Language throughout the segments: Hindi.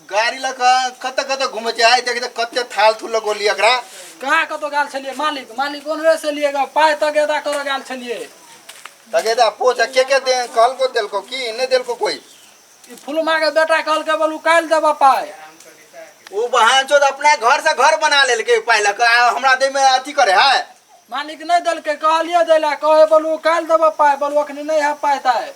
गाड़ी लगा कत घूमे आए देखे तो कते थाल थुल गोली एकरा कहाँ कतो गाल छलिए मालिक ओनरे से लिएगा पाए तगेदा कर गाल छलिए तगेदा पोछ के दे कहल को देल को की नहीं देल को कोई ई फुलमा के बेटा कहल के बोलू काल देबा पाए वो बहान चोद अपना घर से घर बना लेल के पहले हमरा दे में अथी करे है मालिक नहीं देल के कहलिए देला कहे बोलू काल देबा पाए बोलू अखनी नहीं है पाए ताए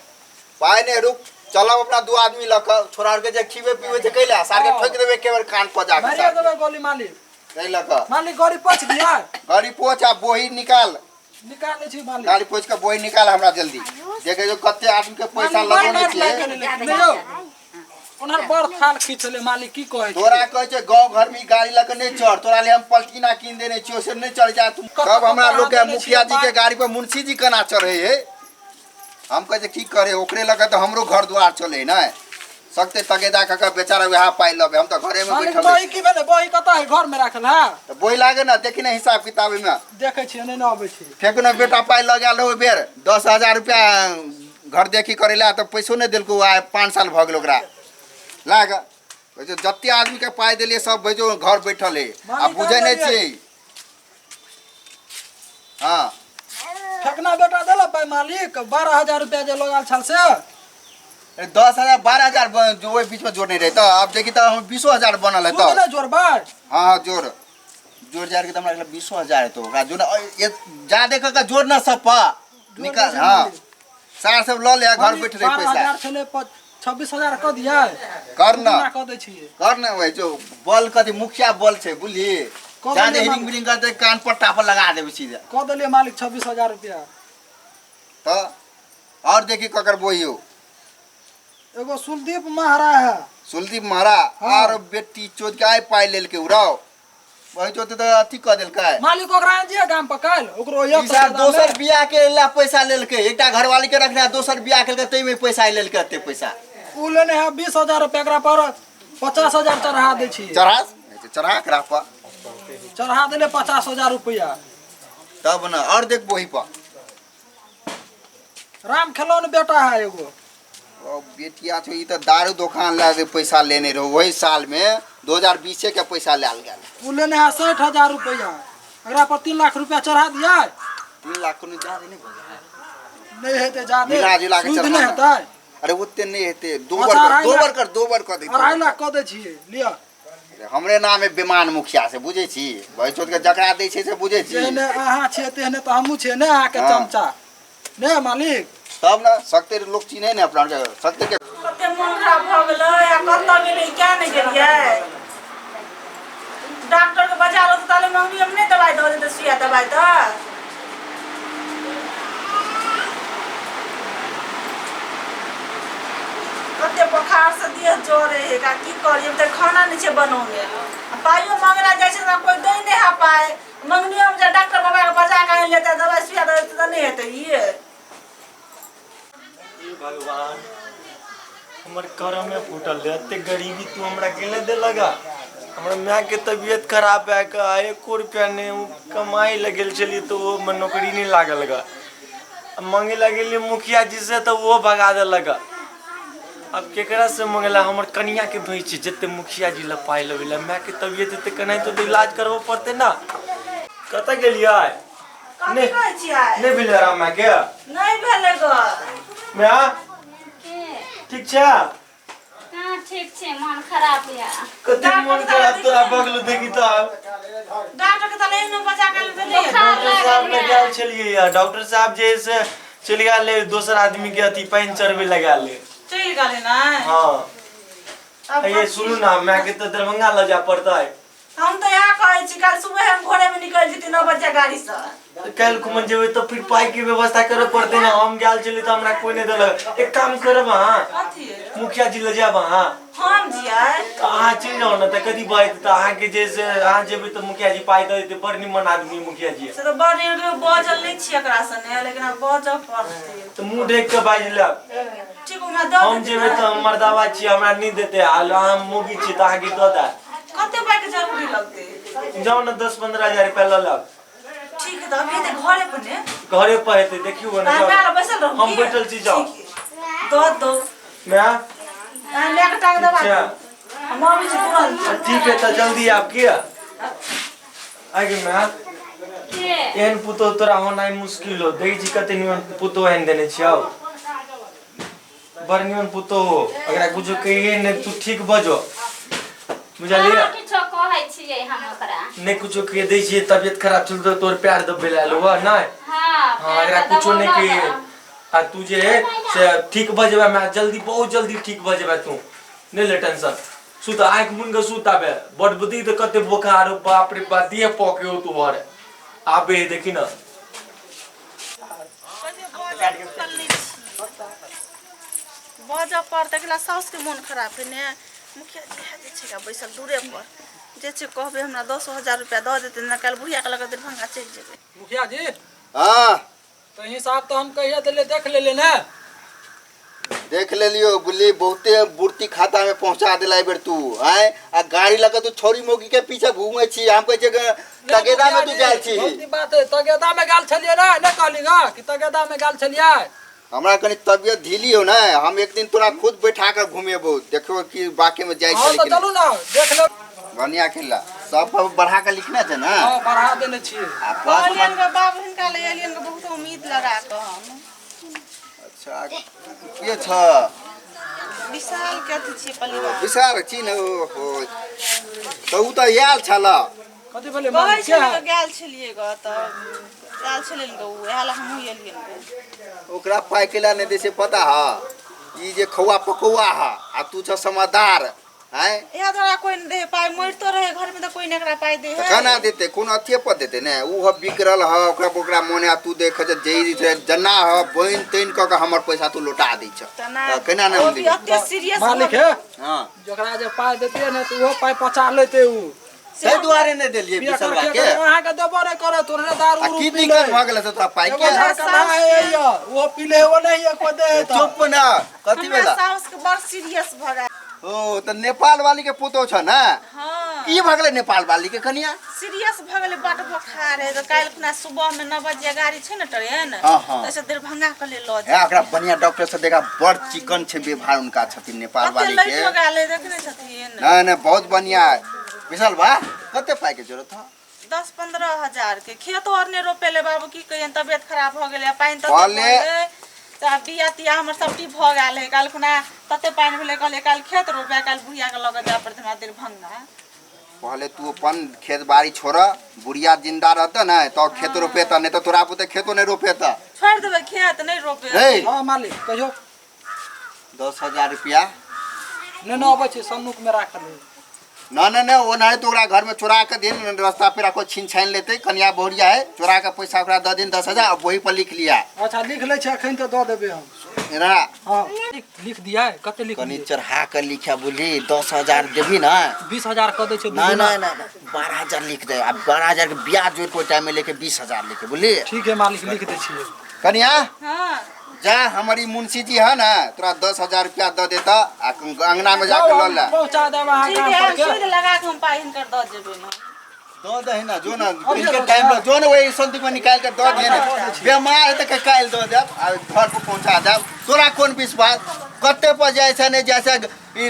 पाए ने रुक चलो अपना दो आदमी लक छोड़ा के जे खीवे पीवे जे कैला सार के ठोक देबे के बार कान पर जा मारिया देबे गोली मालिक नहीं लक मालिक गाड़ी पोछ दिया गाड़ी पोछ आ बोही निकाल छी मालिक गाड़ी पोछ के बोही निकाल हमरा जल्दी देखे जो कते आदमी के पैसा लगोने छिए ओनहर बड़ थाल खींचले मालिक की कहे तोरा कहे छे गांव घर में गाड़ी लके नहीं चढ़ तोरा ले हम पलटीना कीन देने छियो से नहीं चढ़ जा तुम तब हमरा लोग के मुखिया जी के गाड़ी पर मुंशी जी कना चढ़े है हम कहे की करे ओकरे लगे तो हमरो घर द्वार चले ना सकते तगेदा का बेचारा वहां पाई लबे हम तो घरे में बैठल बही की भेले बही कत है घर में रखल है तो बोई लागे ना देखी ना हिसाब किताब में देखे छी नहीं ना आबे छी फेंक ना बेटा पाई लगाल हो बेर 10,000 रुपया घर देखी करेला तो पैसो नहीं दिलको 5 साल भ गेल ओकरा लाग जत्ते आदमी के पाई देलिए सब भेजो घर बैठल है आ बुझे नहीं छी हां फेकना बेटा देला पाई मालिक 12,000 रुपया जे लगाल छल से 10,000 12,000 जो ओइ बीच में जोड़ नहीं रहे तो अब देखी तो हम 20,000 बनल है तो जोड़बा हां जोड़ जार के तो हमरा 20,000 है तो ओकरा जोड़ ये ज्यादा का जोड़ ना सब पा निकाल हां सार सब ल ले घर बैठ रहे पैसा 12,000 छले 26,000 क दिया करना क दे छिए करना भाई जो बल कथि मुखिया बल छे बुझली जाने हिरिंग बिरिंग करते कान पर टापर लगा देबे सीधा क देलिए मालिक 26,000 रुपया तो और देखी ककर बोइयो एगो सुलदीप महारा है सुलदीप महारा और बेटी चोद के आय पाई लेल के उराव वही चोद तो अथी क देल का मालिक ओकरा जे गाम पर काल ओकरो एक दोसर बियाह के ला पैसा लेल के एकटा घरवाली के रखना दोसर बियाह के तई में पैसा लेल के अते पैसा उ लेने है 20,000 रुपया एकरा पर 50,000 चढ़ा दे छी चढ़ा करा पर चढ़ा देले 50,000 रुपया तब ना और देख बोही पर राम खेलौन बेटा है एगो ओ बेटिया छो ई त दारू दुकान ला दे पैसा लेने रहो वही साल में 2020 के पैसा लेल गेल उ लेने है 60,000 रुपया एकरा पर 3 लाख रुपया चढ़ा दिया 3 लाख को ज्यादा नहीं बोल नहीं हेते ज्यादा मिला जुला के चढ़ा हेते अरे उतने नहीं हेते दो बार कर दे 2.5 लाख क दे छिए लिया हमरे नाम है बेमान मुखिया से बुझे छी भाई चोट के जकरा दे छै से बुझे छी जेने आहा छे तेने तो हमहु छे ने आके चमचा ने मालिक तब ना सकते लोग चिन्हे ने अपना सकते के कते मन खराब भ गेलै आ कत गेलै क्या नहीं गेलिए डॉक्टर के बजा लो तो ताले मंगनी हम नहीं दवाई दो दे सुइया दवाई तो कते बुखार से दिए जोरे है का की करिए त खाना नहीं छे बनोगे पाइयो मांगला जाय छे कोई दे नहीं हा पाए मंगनी हम जे डॉक्टर बाबा के बजा के लेते दवाई सुइया दे तो नहीं हेते ये भगवान हमर करम में फूटल है एते गरीबी तू हमरा केले दे लगा हमरा मां के तबीयत खराब है का 1 रुपया ने कमाई लगल चली तो वो में नौकरी नहीं लागल लगा मांगे लगली मुखिया जी से तो वो भगा दे लगा अब केकरा से मंगला हमर कनिया के भई छी जते मुखिया जी ल पाई लेबेला मां के तबीयत एते कनाई तो इलाज करबो पड़ते ना कत गेलियै कथि कहै छियै नहीं भेले राम मां के नहीं भेले गो मां ठीक छै हां ठीक छै मन खराब या कते मन खराब तोरा बगल देखी त डॉक्टर के तले न बजा के ले डॉक्टर साहब ने गेल छलिए यार डॉक्टर साहब जे से चल गेल दोसर आदमी के अथी पानी चढ़वे लगा ले चल गेल ना हां ये सुनु ना मैं के तो दरभंगा ल जा पड़ता है हम तो यहाँ कहै छी कल सुबह हम घरे में निकल जेती 9 बजे गाड़ी से कल घुमन जेबे तो फिर पाई की व्यवस्था करे पड़ते ना हम गेल चली त हमरा कोई नहीं देलक एक काम करब हां कथि मुखिया जी ले जाब हां हम जिया कहां चल जाओ ना त कदी बात त अहाँ के जैसे अहाँ जेबे तो मुखिया जी पाई दे बड़ निमन आदमी मुखिया जी से तो बड़ी बजल नहीं छी एकरा सने लेकिन अब बजब पड़ते तो मुंह देख के बाज ले ठीक मैं दो हम जेबे तो मर्दावा छी हमरा नहीं देते हम मुगी छी त आगे दो दा कते पाई के जरूरी लगते जाओ ना 10-15 हजार रुपया ल लब ठीक है तो अभी ते घरे पर ने घरे पर हेते देखियो ना मैं बैसल रहूं हम बैठल छी जाओ दो मैं ले के टांग दबा हम अभी से तुरंत ठीक है तो जल्दी आप किया आगे मैं के एहन पुतो तोरा होना मुश्किल हो देख जी कते निमन पुतो एहन देने छियौ बड़ निमन पुतो हो अगर कुछ कहिए ने तू ठीक बजो बुझलिए अहाँ किछो कहै छियै हम ओकरा ने कुछ कहिए दै छियै तबियत खराब चल तो तोर प्यार दबे लालो ह नै हाँ हां अगर कुछ ने कहिए आ तू जे है से ठीक बजबे मैं जल्दी बहुत जल्दी ठीक बजबे तू ने ले टेंशन सुत आंख मुन के सुताबे बड़ बुद्धि तो कते बुखार बाप रे बाप दिए पके हो तू और आबे देखी ना बजा पर तकला साउस के मन खराब है ने मुखिया जी है जे छै बैसल दूरे पर जे छै कहबे हमरा 10,000 रुपया द देते न कल बुढ़िया के लगे दरभंगा चल जेबे मुखिया जी हाँ तो हिसाब तो हम कहिए दिले देख ले ना देख ले लियो बुल्ली बहुते बुर्ती खाता में पहुंचा दिला बेर तू आए आ गाड़ी लगा तू छोरी मोगी के पीछे घूमे छी हम कहे छै तगेदा में तू जाय छी बहुत बात है तगेदा में गाल छलिए ना ने कहलीगा कि तगेदा में गाल छलिए हमरा कनी तबियत ढीली हो ना हम एक दिन तोरा खुद बैठा कर घूमेबो देखो कि बाकी में जाय हां छी तो चलू ना देख लो बढ़िया खेला सब पर बढ़ा के लिखना छै ना हां बढ़ा देने छी आ कहलियन के बाप हिनका ले एलियन के बहुत उम्मीद लगा के हम अच्छा के छ विशाल के अथी छी परिवार विशाल छी न हो तो उ त याल छला कथि बोले कहै मालिक छै क्या के गेल छलिए ग त गेल छलियन ग उ एला हमहु एलियन ओकरा पाई केला ने दे से पता हा ई जे खौआ पकौआ हा आ तू छ समझदार हैं या तोरा कोई न दे पाई मरतो रहे घर में त कोई नेकरा पाई दे है खाना देते कोन अथिए पर देते ने उ ह बिगड़ल ह ओकरा मोने तू देख जे जेई छै जना ह बइन तइन क के हमर पैसा तू लौटा दै छ तना केना वो नाम भी दे अत्ते सीरियस मालिक है हां जकरा जे पाई देते ने तो वो पाई पचा लेते उ से दुआरे ने देलिए बिसलवा के अहाँ के देबो नहीं करे तोरे दारू आ की दिक्कत भ गेल तोरा पाई के वो पीले वो नहीं को दे तो चुप ना कथि हमरा भेला साउस के बड़ सीरियस भ गए ओ त नेपाल वाली के पुतो छ ना हां की भ गेलै नेपाल वाली के कनिया सीरियस भ गेले बड़ बुखार है तो काल खुना सुबह में 9 बजे गाड़ी छै न ट्रेन हाँ, हाँ। तैसे दरभंगा के ले लो है ओकरा बढ़िया डॉक्टर से देखा बड़ चिकन छै व्यवहार उनका छथिन नेपाल वाली के लइट लगा ले देखने छथिन ना ना बहुत बढ़िया विशाल बा कते पाई के जरूरत है 10-15 हजार के खेत और ने रोपे ले बाबू की कहियन तबियत खराब भ गेले पानी तते कहले- भले त बिया तिया हमर सब टी भ गेल है काल खुना तते पानी भेले कहले काल खेत रोपे काल बुढ़िया के लगे जा पड़त हमरा दरभंगा पहले तू अपन खेत बाड़ी छोड़ बुढ़िया जिंदा रहता ना तो खेत रोपेता नहीं तो तोरा पुते खेतो नहीं रोपेता छोड़ देबे खेत नहीं रोपे रे हां मालिक कहियो 10,000 रुपया ने न आबै छै सन्मुख में राख ले ना ना ना वो नहीं तो ओकरा घर में चुरा के दिन रास्ता पे रखो छीन छाइन लेते कन्या बहुरिया है चुरा के पैसा ओकरा दे दिन 10,000 अब वही पर लिख लिया अच्छा लिख ले छै अखन तो द देबे हम मेरा हां लिख दिया है कते लिख कनी दिया चढ़ा कर लिखा बोली 10,000 देबी ना 20,000 क दे छै ना ना ना 12,000 लिख दे अब 12,000 के ब्याज जोड़ के टाइम में लेके 20,000 लेके बोली ठीक है मालिक लिख दे छिए कन्या हां जा हमारी मुंशी जी है ना तोरा 10,000 रुपया दे देता आ अंगना में जाके ल ले पहुंचा देब अहाँ ठीक काम है पर के सुध लगा के हम पाई हिनकर द जेबे ना दो दे ना जो ना इनके टाइम में जो ना वही संदीप में निकाल के दो दे ना बेमार है तो काल दो दे आ घर पर पहुंचा दे तोरा कौन विश्वास कते पर जाय छै ने जैसे ई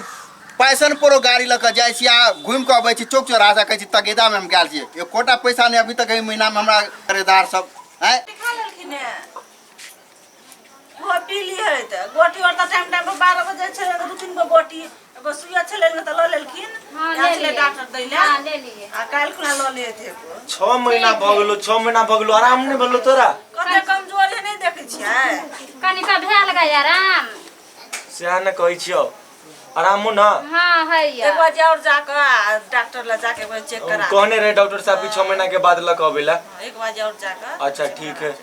पैसन पर गाड़ी लेके जाय छी आ घूम के आबै छी चौक चौराहा कहै छी तगेदा में हम गेल छी एक कोटा पैसा नहीं अभी तक एहि महीना में हमरा खरीदार सब हैं खा लेलखिन है वो पी लिए है त गोटी और त टाइम पर 12 बजे छले 2-3 गो गोटी एगो सुइया छले न त ल लेलखिन हाँ, यहाँ ले छले लिए। डॉक्टर दैले हाँ, ले लिए। आ काल खुना ल लिए थे को 6 महीना भ गेलो 6 महीना भ गेलो आराम नहीं भेलो तोरा कते कमजोर है नहीं देखे छियै कनिका भेल गए आराम से न कहै छियो आराम हो ना हाँ है एक या बजे और जाकर डॉक्टर ला जाके वो चेक करा कहने रहे डॉक्टर साहब भी 6 महीना के बाद लक अबेला एक बजे और जाकर अच्छा ठीक है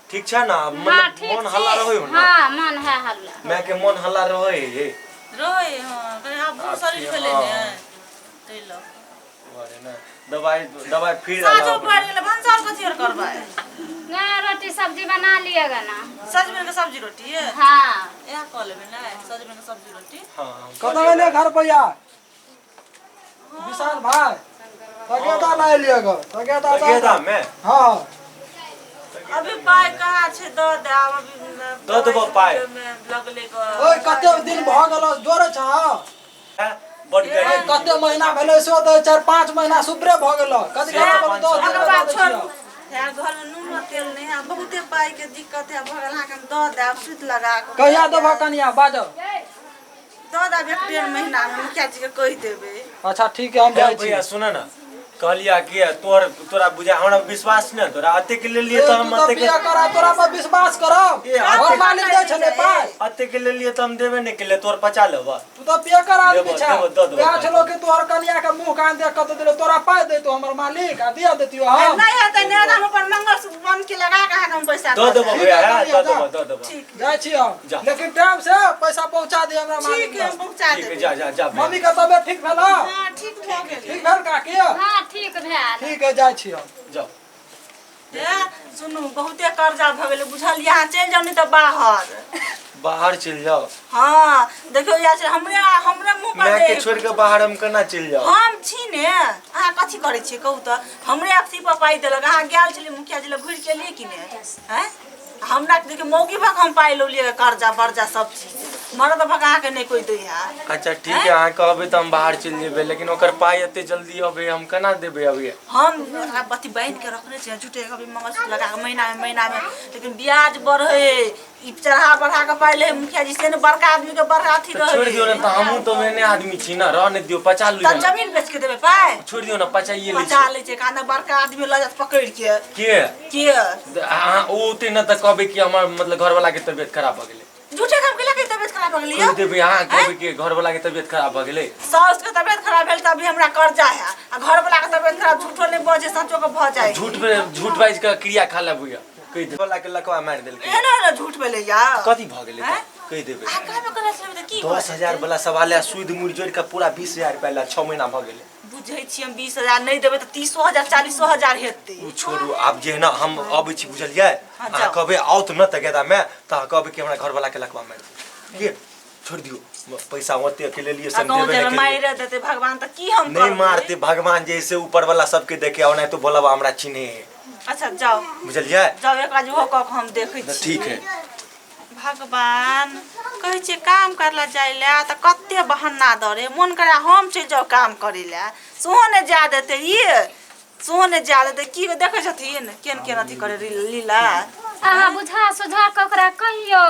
ठीक छ ना हाँ मतलब ठीक मन हल्ला रहो छै ना हाँ मन है हल्ला मैं के मन हल्ला रहो है रोए हां कहीं आप बुढ़ शरीर भेले ने तै लो अरे ना दवाई फिर साजो पड़ गेले भंसार को चेर करबाए ना रोटी सब्जी बना लिएगा ना सजमन के सब्जी रोटी है हाँ यह कह लेबे ना सजमन के सब्जी रोटी हां कत ले घर पैया विशाल भाई तगेदा ला लिएगा तगेदा में हां अभी पाई कहाँ छे द दे अभी दऽ देबो पाइ। में लगले को ओए कते दिन भ गेल जोरे छ बड़ गरीब कते महीना भेलै सो दे 4-5 महीना सुबरे भ गेल कथि कहब दो ओकर बाद छोड़ है घर में नून तेल नहीं है बहुते पाई के दिक्कत है भगल हां के दो दे सुत लगा के कहिया देबह कनिया बाजो दो दे 1.5 महीना में मुखिया जी के कहि देबे। अच्छा ठीक है हम जाई छी भैया सुन ना कहलिया कि तोरा बुझा हमरा विश्वास न तोरा अते के लिए तो हम अते के बिया करा तोरा पर विश्वास करब और मालिक दे छले पाई अते के लिए तो हम देबे नहीं के लिए तोर पचा लेबा तू तो पियकर आदमी देबो, छ देबो, दो देबो। क्या छलो कि तोहर कनिया के मुंह कान दे कत दिले तोरा पाई दे तो हमर मालिक आ दिया देतियो हम नहीं है त नहीं हम अपन मंगलसूत्र बन के लगा के हम पैसा दो देबो भैया दो देबो ठीक जाई छी हम जा। लेकिन टाइम से पैसा पहुंचा दे हमरा मालिक ठीक है के। पहुंचा ठीक है दे। जा मम्मी का तबियत ठीक भेल हां ठीक भ गेल ठीक भेल काकी हाँ ठीक भेल ठीक है जाई छी हम जाओ ए सुनू बहुते कर्जा भ गेल बुझल यहां चल जाऊ नहीं त बाहर चल जाओ हां देखियो या से हमरे मुंह पर मैं के दे छोड़ के बाहर हम केना चल जाओ हम छी ने अहाँ कथी करे छी कहू त हमरे अक्सी पर पाई देलक अहाँ गेल छली मुखिया जी ले घुर के लिए कि ने हैं हमरा के देखिए मौगी भक हम पाई लो लिए कर्जा बर्जा सब चीज मरद भक अहाँ के नहीं कोई दे है। अच्छा ठीक है अहाँ कहबे त हम बाहर चल जेबे लेकिन ओकर पाई एते जल्दी अबे हम केना देबे अभी हम बत्ती बांध के रखने छी झूठे कभी मंगलसूत्र लगा के महीना में लेकिन ब्याज बढ़े ई बढ़ा के पाई ले मुखिया जी से ने बड़का आदमी के बड़का अथी रहे छोड़ दियो ना त हमहू तो मैंने आदमी छी ना रहने दियो 50 त जमीन बेच के देबे पाई छोड़ दियो ना 50 ले बचा ले छै काने बड़का आदमी ल जात पकड़ के के हां ओ ते न त कहबे कि हमर मतलब घर वाला के तबीयत खराब भ गेलै झूठे काम के लगे तबियत खराब भ गेलै कह देबे हां कहबे कि घर वाला के तबीयत खराब भ गेलै सास के तबियत खराब भेल तभी हमरा कर्जा है आ घर वाला के तबियत खराब झूठो नहीं बजे सचो के भ जाए झूठ बाइज के क्रिया खा लेबुया कह दे वाला के लकवा मार देलकै एना झूठ भेले यार कथी भ गेलै त कह देबे आ कामे करे छले त की 10000 वाला सवाल सूद मुड़ जोड़ के पूरा 20000 रुपया ला 6 महीना भ गेलै बुझै छी हम 20000 नहीं देबे त 300,000 40,000 हेतै उ छोड़ू आब जे ना हम अबै छी बुझलियै हाँ, अहाँ जाओ। कहबे आउ त न त गेदा में त कहबे कि हमरा घर वाला के लकवा मार के छोड़ दियो पैसा ओते के लिए आ सब गांव देबे में नहीं मारे देते भगवान त की हम नहीं करबै? मारते भगवान जैसे ऊपर वाला सबके देखे और नहीं तो बोला हमरा चिन्हे अच्छा जाओ बुझलियै जाओ एक आज हो क हम देखै त छी ठीक है भगवान कहै छै काम करला जाइले त कते बहाना दरे मन करे हम चल जाओ काम करेला सोहने जा देते ये सोहने जा देते की देखै छथिन केन अथी करे लीला अहाँ बुझा सुझा के ओकरा कहियो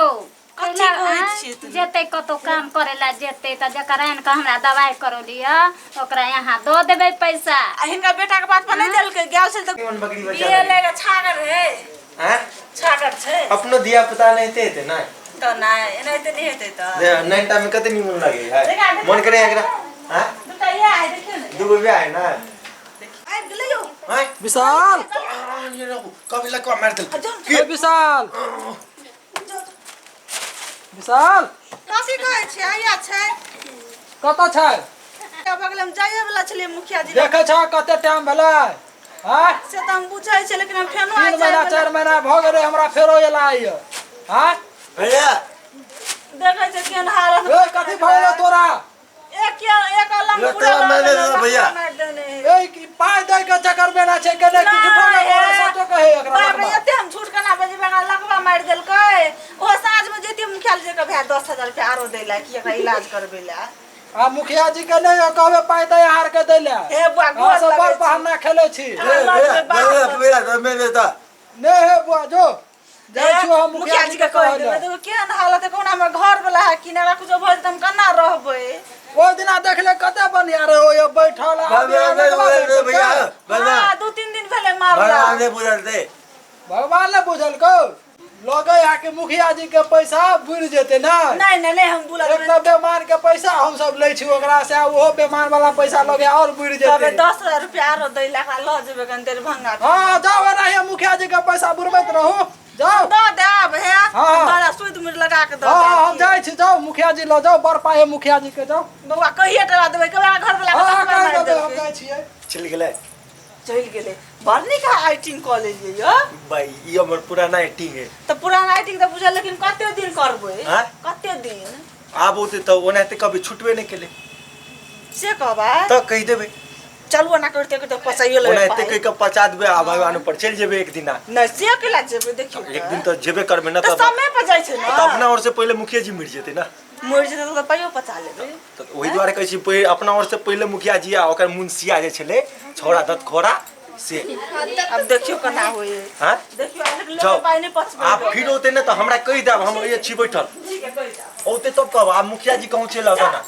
कथी कहै छियै तू? जेते कतो काम करेला जेते त जकर आन के हमरा दवाई करो लिया ओकरा यहाँ दो देबे पैसा आ हिनका बेटा के बात पर नहीं देल के गेल छै त केवन बकरी ये लेगा छागर है हैं छागर छै अपनो दिया पता नहीं थे ना त नहीं एनाइते नहीं हेतै त नैनटा में कते निमन लगे है देखा, देखा। मन करे एकरा हैं दुटा ये है देखियो ने दुगो भी है ना आइ गेलै यौ हैं विशाल ये रहो कभी लकवा मार देल ए विशाल विशाल कथी कहै छै आया छै कत छै बगल में जाइए वाला छले मुखिया जी देखे छ कते टाइम भेलै हां से त हम बुझै छै लेकिन हम फेनो 3 महीना 4 महीना भ गेलै हमरा फेरो एला आइए हां भैया देखै छै केन हालत ए कथी भइले तोरा एक अलग ये पूरा तो मैंने लगा भैया। मार देने ए की पाई दे के चक्कर में ना छै कने की झूठो ना बोले सचो कहे एकरा बाप रे लगमा। एते हम झूठ कना बजे बेगा लगवा मार देलकै ओ साँझ में जेती मुखिया जी के भाई 10,000 रुपया आरो देला कि एकरा इलाज करबेला आ मुखिया जी के नहीं कहबे पाई दे हार के देले हे बुआ हां गोर सब बड़ लगे बहाना खेले छी भैया मैंने था ने हे बुआ जो जाय छियो हम मुखिया जी के कह देबे देखो केन हालत है कोन हमर घर वाला है किनारा कुछ भइल त हम कना रहबै ओ दिना देखले कते बनिया रे ओ ये बैठल भैया हां 2-3 दिन पहले मारला भगवान ने बुझल दे भगवान ने बुझल को लगे आ के मुखिया जी के पैसा बुड़ जेते ना नहीं हम बुला एक तो बेमान के पैसा हम सब ले छी ओकरा से ओहो बेमान वाला पैसा लगे और बुड़ तबे जेते 10,000 रुपया आरो दैला का ल जेबे कन तेरे भंगा हां जाओ ना ये मुखिया जी के पैसा बुड़बैत रहो जाओ दो दे अब है हाँ। बड़ा सुई मिर लगा के दो हां हम जाय छी जाओ मुखिया जी ल जाओ बर पाए मुखिया जी के जाओ बउआ कहिए टरा देबे के घर वाला हां के कह मार दे हम देलकै। जाय छियै चल गेले चल गेले बरनी का आइटिंग कॉलेज ये यो भाई ये हमर पुराना एक्टिंग है तो पुराना आइटिंग तो बुझल लेकिन कते दिन करबै हाँ? कते दिन आब होते तो ओनाते कभी छुटबे नहीं केले से कहबा तो कह देबे चलबो ना करते के तो पसाइयो ले ओनाते कह के पचा देबे आ भगवान ऊपर चल जेबे एक दिन नहीं से के ला जेबे देखियो एक दिन तो जेबे करबे ना तो तो समय पर जाय छै तो ना अपना ओर से पहले मुखिया जी मिट जेते ना मरि जेतै तऽ पाइयो पचा लेबै। तो वही द्वारे कहै छी अपना ओर से पहले मुखिया जी आ ओकर मुंशिया जे छले छौड़ा दतखोरा से अब देखियो केना होय हां देखियो लेकिन जाओ पाइ नहीं पचबे। आप फिर होते न तो हमरा कह देब हम ये छी बैठल ठीक है कहि दा औते तब कहब आ मुखिया जी कहूँ चल आउ ना